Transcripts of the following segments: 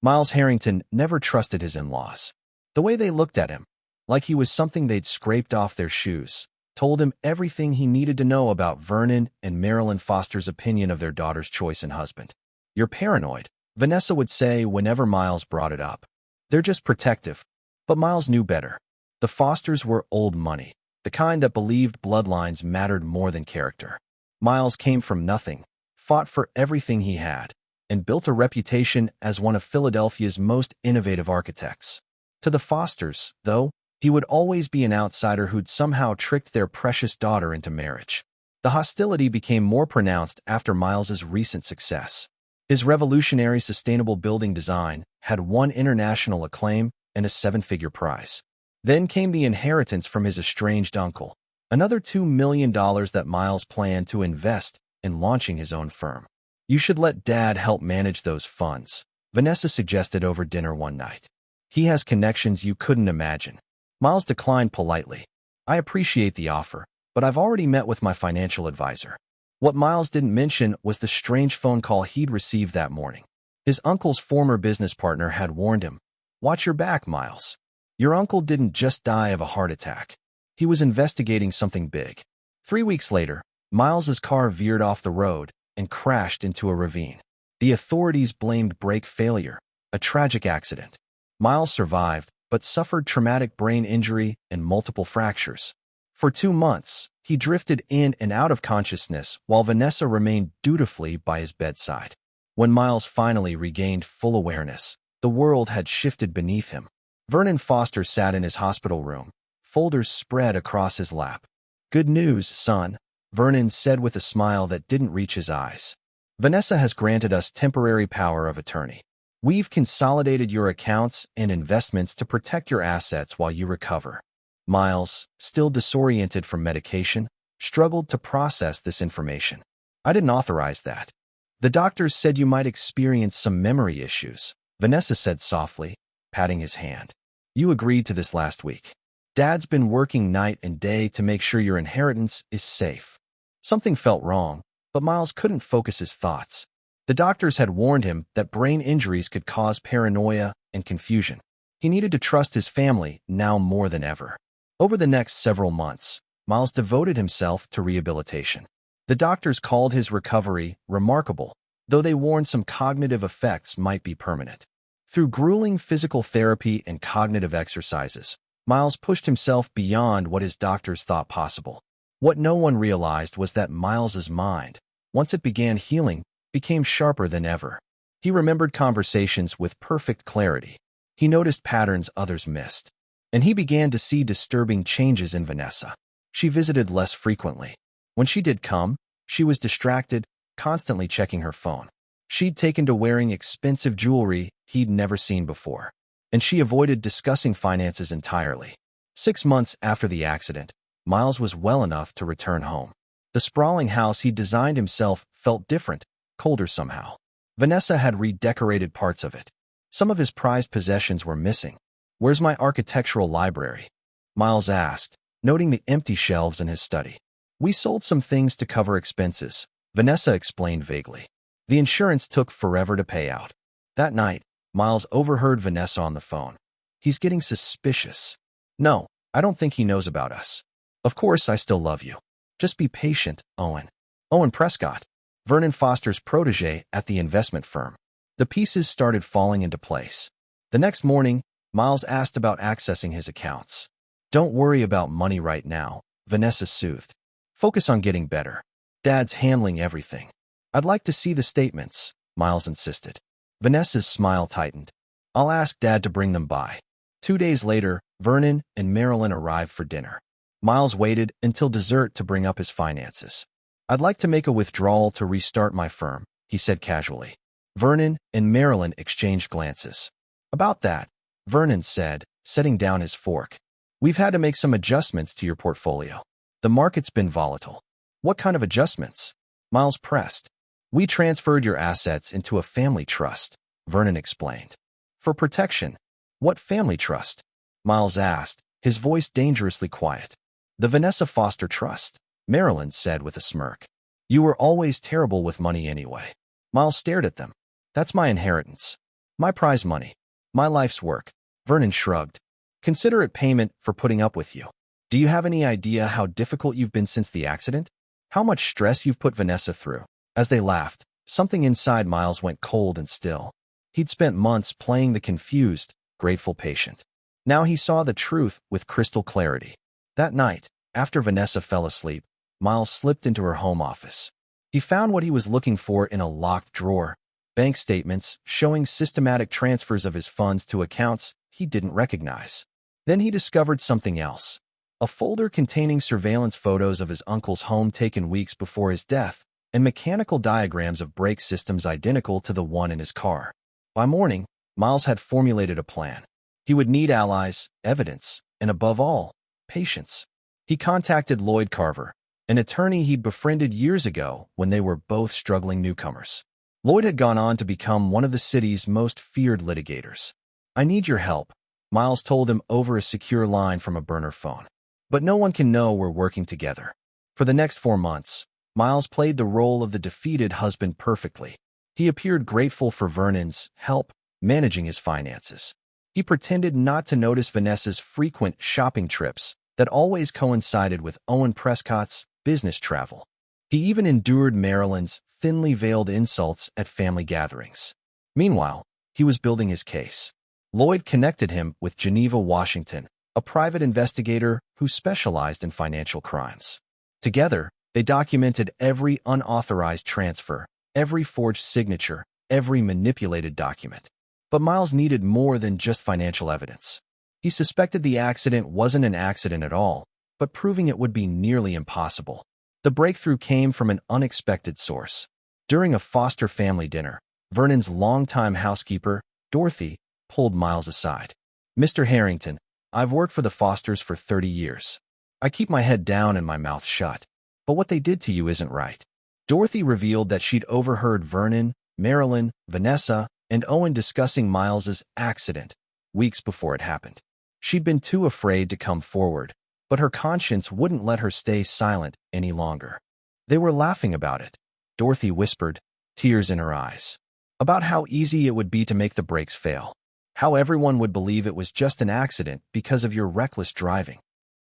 Miles Harrington never trusted his in-laws. The way they looked at him, like he was something they'd scraped off their shoes, told him everything he needed to know about Vernon and Marilyn Foster's opinion of their daughter's choice in husband. "You're paranoid," Vanessa would say whenever Miles brought it up. "They're just protective." But Miles knew better. The Fosters were old money, the kind that believed bloodlines mattered more than character. Miles came from nothing, fought for everything he had, and built a reputation as one of Philadelphia's most innovative architects. To the Fosters, though, he would always be an outsider who'd somehow tricked their precious daughter into marriage. The hostility became more pronounced after Miles's recent success. His revolutionary sustainable building design had won international acclaim and a seven-figure prize. Then came the inheritance from his estranged uncle, another $2 million that Miles planned to invest in launching his own firm. "You should let Dad help manage those funds," Vanessa suggested over dinner one night. "He has connections you couldn't imagine." Miles declined politely. "I appreciate the offer, but I've already met with my financial advisor." What Miles didn't mention was the strange phone call he'd received that morning. His uncle's former business partner had warned him, "Watch your back, Miles. Your uncle didn't just die of a heart attack. He was investigating something big." 3 weeks later, Miles's car veered off the road and crashed into a ravine. The authorities blamed brake failure, a tragic accident. Miles survived, but suffered traumatic brain injury and multiple fractures. For 2 months, he drifted in and out of consciousness while Vanessa remained dutifully by his bedside. When Miles finally regained full awareness, the world had shifted beneath him. Vernon Foster sat in his hospital room, folders spread across his lap. "Good news, son," Vernon said with a smile that didn't reach his eyes. "Vanessa has granted us temporary power of attorney. We've consolidated your accounts and investments to protect your assets while you recover." Miles, still disoriented from medication, struggled to process this information. "I didn't authorize that. The doctors said you might experience some memory issues," Vanessa said softly, patting his hand. "You agreed to this last week. Dad's been working night and day to make sure your inheritance is safe." Something felt wrong, but Miles couldn't focus his thoughts. The doctors had warned him that brain injuries could cause paranoia and confusion. He needed to trust his family now more than ever. Over the next several months, Miles devoted himself to rehabilitation. The doctors called his recovery remarkable, though they warned some cognitive effects might be permanent. Through grueling physical therapy and cognitive exercises, Miles pushed himself beyond what his doctors thought possible. What no one realized was that Miles's mind, once it began healing, became sharper than ever. He remembered conversations with perfect clarity. He noticed patterns others missed. And he began to see disturbing changes in Vanessa. She visited less frequently. When she did come, she was distracted, constantly checking her phone. She'd taken to wearing expensive jewelry he'd never seen before. And she avoided discussing finances entirely. 6 months after the accident, Miles was well enough to return home. The sprawling house he'd designed himself felt different, colder somehow. Vanessa had redecorated parts of it. Some of his prized possessions were missing. "Where's my architectural library?" Miles asked, noting the empty shelves in his study. "We sold some things to cover expenses," Vanessa explained vaguely. "The insurance took forever to pay out." That night, Miles overheard Vanessa on the phone. "He's getting suspicious. No, I don't think he knows about us. Of course, I still love you. Just be patient, Owen." Owen Prescott, Vernon Foster's protege at the investment firm. The pieces started falling into place. The next morning, Miles asked about accessing his accounts. "Don't worry about money right now," Vanessa soothed. "Focus on getting better. Dad's handling everything." "I'd like to see the statements," Miles insisted. Vanessa's smile tightened. "I'll ask Dad to bring them by." 2 days later, Vernon and Marilyn arrived for dinner. Miles waited until dessert to bring up his finances. "I'd like to make a withdrawal to restart my firm," he said casually. Vernon and Marilyn exchanged glances. "About that," Vernon said, setting down his fork. "We've had to make some adjustments to your portfolio. The market's been volatile." "What kind of adjustments?" Miles pressed. "We transferred your assets into a family trust," Vernon explained. "For protection." "What family trust?" Miles asked, his voice dangerously quiet. "The Vanessa Foster Trust," Marilyn said with a smirk. "You were always terrible with money anyway." Miles stared at them. "That's my inheritance." My prize money. My life's work. Vernon shrugged. Considerate payment for putting up with you. Do you have any idea how difficult you've been since the accident? How much stress you've put Vanessa through? As they laughed, something inside Miles went cold and still. He'd spent months playing the confused, grateful patient. Now he saw the truth with crystal clarity. That night, after Vanessa fell asleep, Miles slipped into her home office. He found what he was looking for in a locked drawer: bank statements showing systematic transfers of his funds to accounts he didn't recognize. Then he discovered something else: a folder containing surveillance photos of his uncle's home taken weeks before his death, and mechanical diagrams of brake systems identical to the one in his car. By morning, Miles had formulated a plan. He would need allies, evidence, and above all, patience. He contacted Lloyd Carver, an attorney he'd befriended years ago when they were both struggling newcomers. Lloyd had gone on to become one of the city's most feared litigators. "I need your help," Miles told him over a secure line from a burner phone. "But no one can know we're working together." For the next 4 months, Miles played the role of the defeated husband perfectly. He appeared grateful for Vernon's help managing his finances. He pretended not to notice Vanessa's frequent shopping trips that always coincided with Owen Prescott's business travel. He even endured Marilyn's thinly veiled insults at family gatherings. Meanwhile, he was building his case. Lloyd connected him with Geneva Washington, a private investigator who specialized in financial crimes. Together, they documented every unauthorized transfer, every forged signature, every manipulated document. But Miles needed more than just financial evidence. He suspected the accident wasn't an accident at all, but proving it would be nearly impossible. The breakthrough came from an unexpected source. During a Foster family dinner, Vernon's longtime housekeeper, Dorothy, pulled Miles aside. "Mr. Harrington, I've worked for the Fosters for 30 years. I keep my head down and my mouth shut. But what they did to you isn't right." Dorothy revealed that she'd overheard Vernon, Marilyn, Vanessa, and Owen discussing Miles's accident weeks before it happened. She'd been too afraid to come forward, but her conscience wouldn't let her stay silent any longer. "They were laughing about it," Dorothy whispered, tears in her eyes. "About how easy it would be to make the brakes fail. How everyone would believe it was just an accident because of your reckless driving.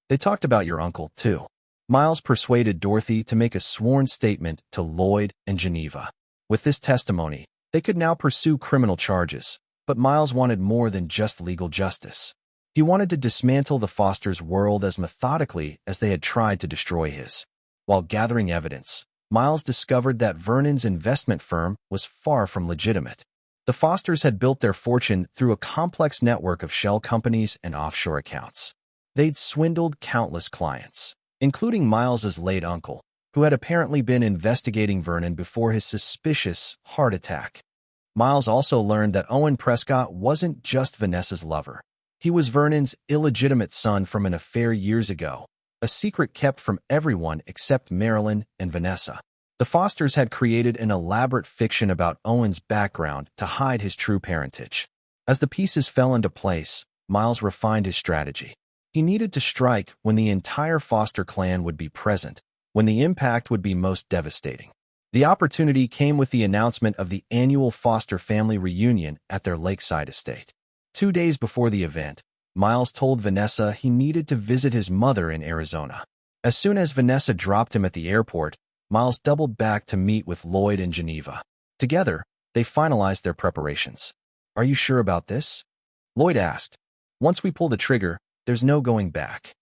They talked about your uncle, too." Miles persuaded Dorothy to make a sworn statement to Lloyd and Geneva. With this testimony, they could now pursue criminal charges, but Miles wanted more than just legal justice. He wanted to dismantle the Fosters' world as methodically as they had tried to destroy his. While gathering evidence, Miles discovered that Vernon's investment firm was far from legitimate. The Fosters had built their fortune through a complex network of shell companies and offshore accounts. They'd swindled countless clients, including Miles's late uncle, who had apparently been investigating Vernon before his suspicious heart attack. Miles also learned that Owen Prescott wasn't just Vanessa's lover. He was Vernon's illegitimate son from an affair years ago, a secret kept from everyone except Marilyn and Vanessa. The Fosters had created an elaborate fiction about Owen's background to hide his true parentage. As the pieces fell into place, Miles refined his strategy. He needed to strike when the entire Foster clan would be present, when the impact would be most devastating. The opportunity came with the announcement of the annual Foster family reunion at their lakeside estate. 2 days before the event, Miles told Vanessa he needed to visit his mother in Arizona. As soon as Vanessa dropped him at the airport, Miles doubled back to meet with Lloyd in Geneva. Together, they finalized their preparations. "Are you sure about this?" Lloyd asked. "Once we pull the trigger, there's no going back."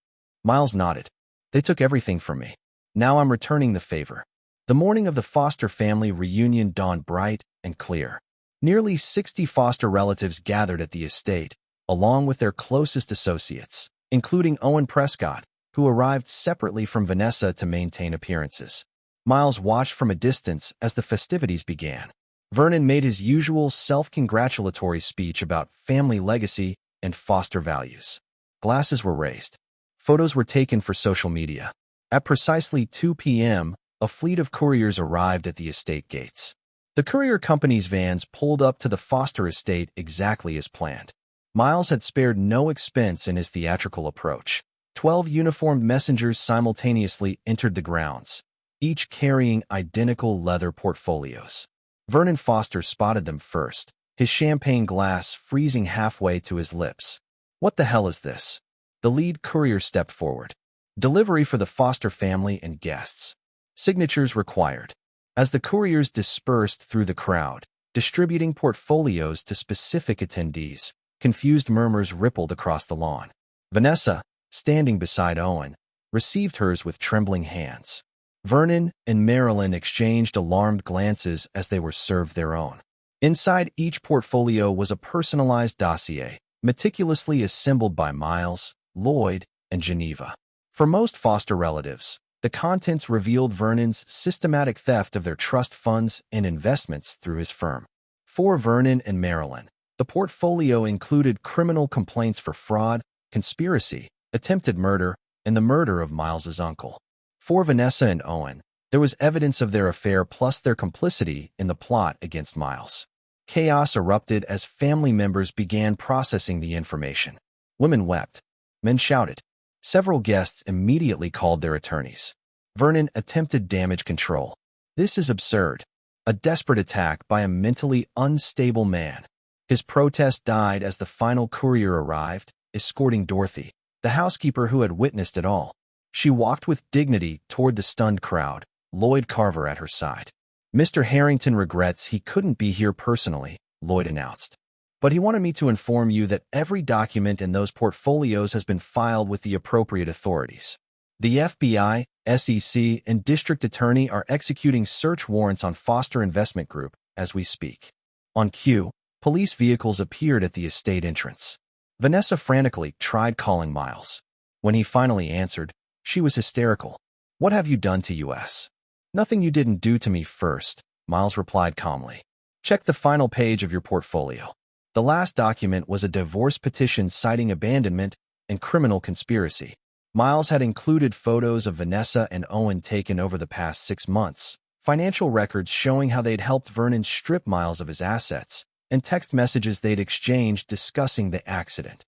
Miles nodded. "They took everything from me. Now I'm returning the favor." The morning of the Foster family reunion dawned bright and clear. Nearly 60 Foster relatives gathered at the estate, along with their closest associates, including Owen Prescott, who arrived separately from Vanessa to maintain appearances. Miles watched from a distance as the festivities began. Vernon made his usual self-congratulatory speech about family legacy and Foster values. Glasses were raised. Photos were taken for social media. At precisely 2 p.m., a fleet of couriers arrived at the estate gates. The courier company's vans pulled up to the Foster estate exactly as planned. Miles had spared no expense in his theatrical approach. 12 uniformed messengers simultaneously entered the grounds, each carrying identical leather portfolios. Vernon Foster spotted them first, his champagne glass freezing halfway to his lips. "What the hell is this?" The lead courier stepped forward. "Delivery for the Foster family and guests. Signatures required." As the couriers dispersed through the crowd, distributing portfolios to specific attendees, confused murmurs rippled across the lawn. Vanessa, standing beside Owen, received hers with trembling hands. Vernon and Marilyn exchanged alarmed glances as they were served their own. Inside each portfolio was a personalized dossier, meticulously assembled by Miles, Lloyd, and Geneva. For most Foster relatives, the contents revealed Vernon's systematic theft of their trust funds and investments through his firm. For Vernon and Marilyn, the portfolio included criminal complaints for fraud, conspiracy, attempted murder, and the murder of Miles's uncle. For Vanessa and Owen, there was evidence of their affair plus their complicity in the plot against Miles. Chaos erupted as family members began processing the information. Women wept. Men shouted. Several guests immediately called their attorneys. Vernon attempted damage control. "This is absurd. A desperate attack by a mentally unstable man." His protest died as the final courier arrived, escorting Dorothy, the housekeeper who had witnessed it all. She walked with dignity toward the stunned crowd, Lloyd Carver at her side. "Mr. Harrington regrets he couldn't be here personally," Lloyd announced. "But he wanted me to inform you that every document in those portfolios has been filed with the appropriate authorities. The FBI, SEC, and District Attorney are executing search warrants on Foster Investment Group as we speak." On cue, police vehicles appeared at the estate entrance. Vanessa frantically tried calling Miles. When he finally answered, she was hysterical. "What have you done to us?" "Nothing you didn't do to me first," Miles replied calmly. "Check the final page of your portfolio." The last document was a divorce petition citing abandonment and criminal conspiracy. Miles had included photos of Vanessa and Owen taken over the past 6 months, financial records showing how they'd helped Vernon strip Miles of his assets, and text messages they'd exchanged discussing the accident.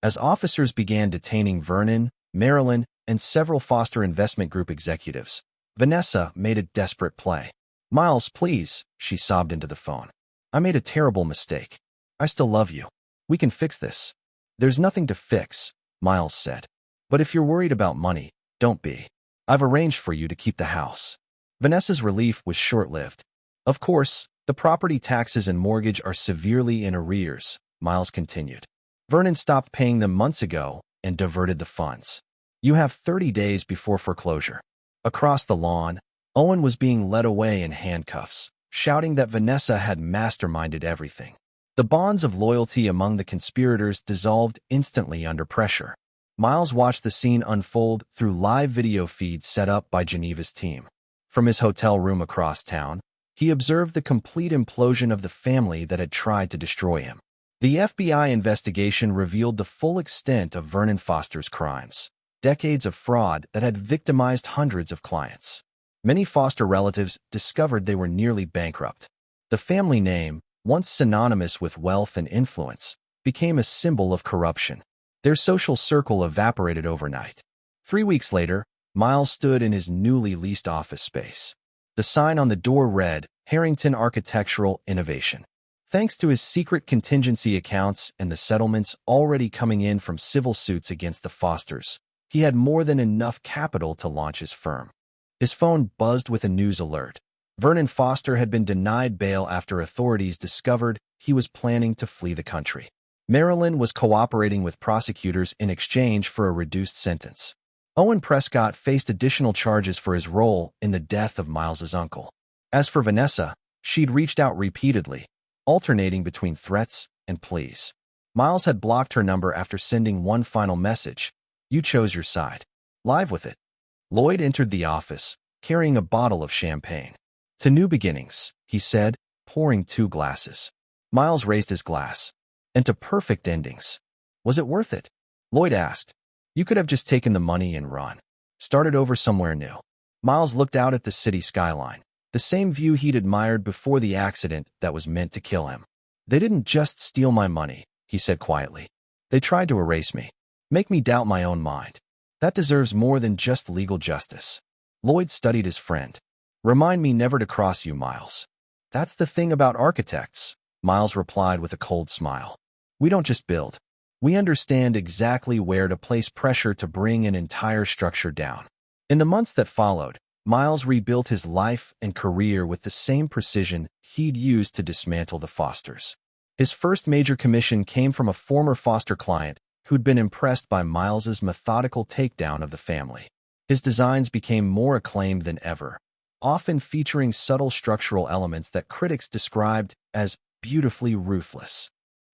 As officers began detaining Vernon, Marilyn, and several Foster Investment Group executives, Vanessa made a desperate play. "Miles, please," she sobbed into the phone. "I made a terrible mistake. I still love you. We can fix this." "There's nothing to fix," Miles said. "But if you're worried about money, don't be. I've arranged for you to keep the house." Vanessa's relief was short-lived. "Of course, the property taxes and mortgage are severely in arrears," Miles continued. "Vernon stopped paying them months ago and diverted the funds. You have 30 days before foreclosure." Across the lawn, Owen was being led away in handcuffs, shouting that Vanessa had masterminded everything. The bonds of loyalty among the conspirators dissolved instantly under pressure. Miles watched the scene unfold through live video feeds set up by Geneva's team. From his hotel room across town, he observed the complete implosion of the family that had tried to destroy him. The FBI investigation revealed the full extent of Vernon Foster's crimes, decades of fraud that had victimized hundreds of clients. Many Foster relatives discovered they were nearly bankrupt. The family name, once synonymous with wealth and influence, became a symbol of corruption. Their social circle evaporated overnight. 3 weeks later, Miles stood in his newly leased office space. The sign on the door read, "Harrington Architectural Innovation." Thanks to his secret contingency accounts and the settlements already coming in from civil suits against the Fosters, he had more than enough capital to launch his firm. His phone buzzed with a news alert. Vernon Foster had been denied bail after authorities discovered he was planning to flee the country. Marilyn was cooperating with prosecutors in exchange for a reduced sentence. Owen Prescott faced additional charges for his role in the death of Miles's uncle. As for Vanessa, she'd reached out repeatedly, alternating between threats and pleas. Miles had blocked her number after sending one final message. "You chose your side. Live with it." Lloyd entered the office, carrying a bottle of champagne. "To new beginnings," he said, pouring 2 glasses. Miles raised his glass. "And to perfect endings." "Was it worth it?" Lloyd asked. "You could have just taken the money and run. Started over somewhere new." Miles looked out at the city skyline, the same view he'd admired before the accident that was meant to kill him. "They didn't just steal my money," he said quietly. "They tried to erase me, make me doubt my own mind. That deserves more than just legal justice." Lloyd studied his friend. "Remind me never to cross you, Miles." "That's the thing about architects," Miles replied with a cold smile. We don't just build. We understand exactly where to place pressure to bring an entire structure down. In the months that followed, Miles rebuilt his life and career with the same precision he'd used to dismantle the Fosters. His first major commission came from a former Foster client who'd been impressed by Miles's methodical takedown of the family. His designs became more acclaimed than ever, often featuring subtle structural elements that critics described as beautifully ruthless.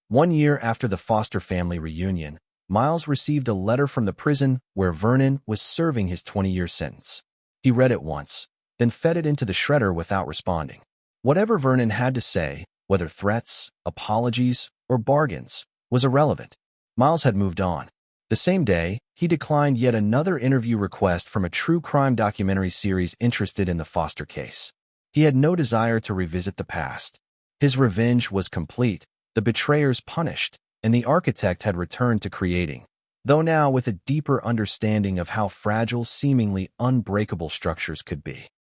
1 year after the Foster family reunion, Miles received a letter from the prison where Vernon was serving his 20-year sentence. He read it once, then fed it into the shredder without responding. Whatever Vernon had to say, whether threats, apologies, or bargains, was irrelevant. Miles had moved on. The same day, he declined yet another interview request from a true crime documentary series interested in the Foster case. He had no desire to revisit the past. His revenge was complete, the betrayers punished, and the architect had returned to creating, though now with a deeper understanding of how fragile seemingly unbreakable structures could be.